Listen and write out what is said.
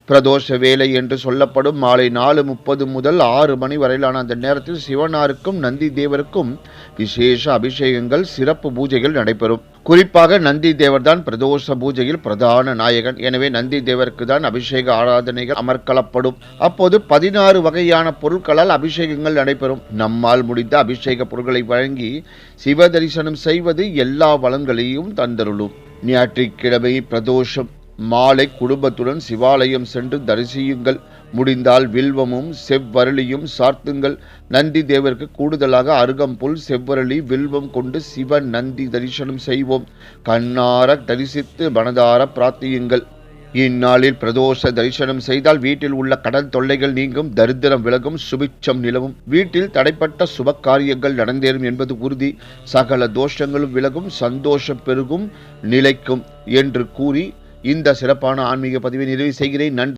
பிரதோஷ வேலை என்று சொல்லப்படும் மாலை 4:30 முதல் 6 மணி வரையிலான அந்த நேரத்தில் சிவனாருக்கும் நந்தி தேவருக்கும் விசேஷ அபிஷேகங்கள், சிறப்பு பூஜைகள் நடைபெறும். குறிப்பாக நந்தி தேவர் தான் பிரதோஷ பூஜையில் பிரதான நாயகன். எனவே நந்தி தேவருக்கு தான் அபிஷேக ஆராதனைகள் அமர்க்களப்படும். அப்போது 16 வகையான பொருட்களால் அபிஷேகங்கள் நடைபெறும். நம்மால் முடிந்த அபிஷேக பொருட்களை வழங்கி சிவ தரிசனம் செய்வது எல்லா வளங்களையும் தந்தருளும். ஞாயிற்றுக்கிழமை பிரதோஷம் மாலை குடும்பத்துடன் சிவாலயம் சென்று தரிசியுங்கள். முடிந்தால் வில்வமும் செவ்வரளியும் சார்த்துங்கள். நந்தி தேவருக்கு கூடுதலாக அருகம்புல், செவ்வரளி, வில்வம் கொண்டு சிவ நந்தி தரிசனம் செய்வோம். கண்ணார தரிசித்து மனதார பிரார்த்தியுங்கள். இந்நாளில் பிரதோஷ தரிசனம் செய்தால் வீட்டில் உள்ள கடன் தொல்லைகள் நீங்கும், தரித்திரம் விலகும், சுபிட்சம் நிலவும், வீட்டில் தடைப்பட்ட சுப காரியங்கள் நடந்தேறும் என்பது உறுதி. சகல தோஷங்களும் விலகும், சந்தோஷம் பெருகும், நிலைக்கும் என்று கூறி இந்த சிறப்பான ஆன்மீக பதிவை நிறைவு செய்கிறேன். நன்றி.